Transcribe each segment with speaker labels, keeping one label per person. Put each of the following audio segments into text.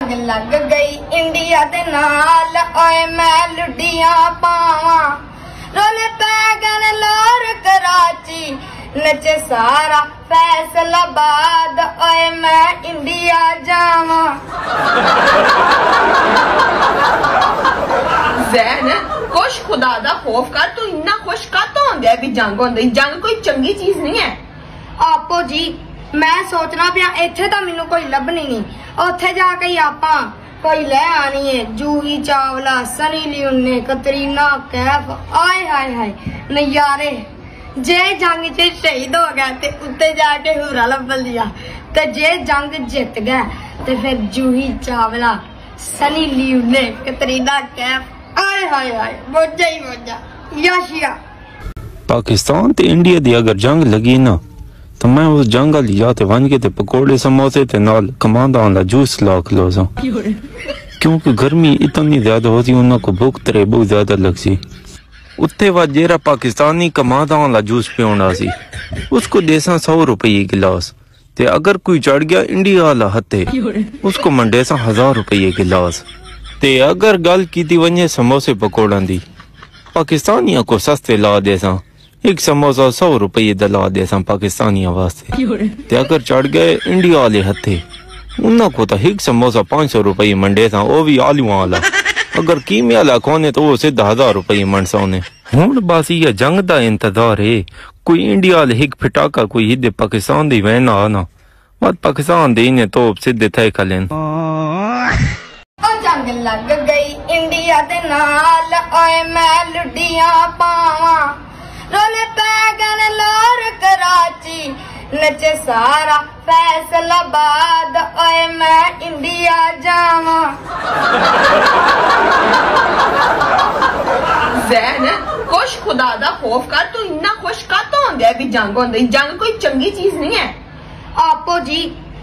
Speaker 1: लग गई इंडिया दे नाल ओए मैं लुडियां पावां रोल पैगन लोर कराची नचे सारा फैसलाबाद ओए मैं इंडिया जावां।
Speaker 2: ज़ैन खुश खुदा दा खौफ कर, तू इन्ना खुश कातों होंदा है भी जंग होंदी? जंग कोई चंगी चीज नहीं है।
Speaker 1: आपो जी मैं सोचना पिया इत्थे तां मैनू कोई लभनी नहीं, उत्थे जाके ही आपां कोई ले आनी है। जूही चावला, सनी लियोनी, कतरीना कैफ, आए हाय हाय नजारे। जे जंग च शहीद हो गया ते उत्ते जाके हुरा लभ लिया, ते जे जंग जित गया ते फिर जूही चावला, सनी लियोनी, कतरीना कैफ, आए हाय हाय मौजा ही मौजा याशिया।
Speaker 3: पाकिस्तान ते इंडिया दी अगर जंग लगी ना तो मैं उस जंग वाली जाते वन के ते पकौड़े समोसे ते नाल कमांदा वाला जूस ला खलोसा, क्योंकि गर्मी इतनी ज्यादा होती उन्होंने को भूख तरे बहुत ज्यादा लगसी। उत्ते बाद जेरा पाकिस्तानी कमांदा वाला जूस पियोना सी उसको देसा 100 रुपये गिलास, ते अगर कोई चढ़ गया इंडिया वाला हथे उसको मंडेसा 1000 रुपये गिलास। ते अगर गल की वने समोसे पकौड़ा दी पाकिस्तानियों को सस्ते ला देसा, एक समोसा 100 रुपये दला देसा पाकिस्तानियों वास्ते। ते अगर चढ़ गए इंडिया वाले हथे उन्होंने को तो एक समोसा 500 रुपये मंडे सा, वो भी आलू वाला। अगर कीमे वाला खोने तो वो सीधा 1000 रुपये मंडसा उन्हें। हुण बस ये जंग दा इंतजार है, कोई इंडिया वाले हिक फिटाका कोई हिदे पाकिस्तान दी वैन आना मत पाकिस्तान दे इन्हें तो सीधे थे खलेन।
Speaker 1: जंग लग गई इंडिया दे नाल ओए मैं लुडियां पावां रोल पैगन लोर कराची नचे सारा फैसलाबाद ओए मैं इंडिया जावां।
Speaker 2: ज़ैन खुश खुदा दा खौफ कर, तू इन्ना खुश कातों होंदा है भी जंग होंदी? जंग कोई चंगी चीज नहीं है।
Speaker 1: आपो जी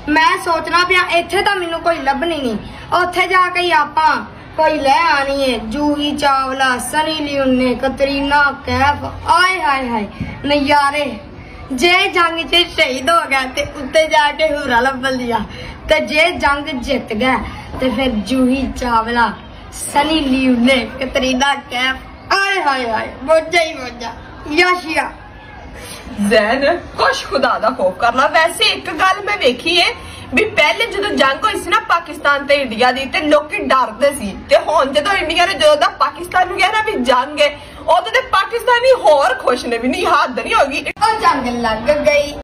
Speaker 1: मैं सोचना पिया इत्थे तां मैनू कोई लभनी नहीं, उत्थे जाके ही आपां कोई ले आनी है। जूही चावला, सनी लियोनी, कतरीना कैफ, आए हाय हाय नजारे। जे जंग च शहीद हो गया ते उत्ते जाके हुरा लभ लिया, ते जे जंग जित गया ते फिर जूही चावला, सनी लियोनी, कतरीना कैफ, आए हाय हाय मौजा ही मौजा याशिया।
Speaker 2: ज़ैन खुश खुदा दा खौफ करना। वैसे एक गल मैं वेखी है भी पहले जो जंग होई सी ना पाकिस्तान ते इंडिया दी ते लोकी डरदे सी, ते हुण जदों इंडिया ने जो पाकिस्तान नूं कहा ना भी जंग है उदों ते पाकिस्तानी होर खुश ने भी नहीं, हद नहीं होगी।
Speaker 1: जंग लग गई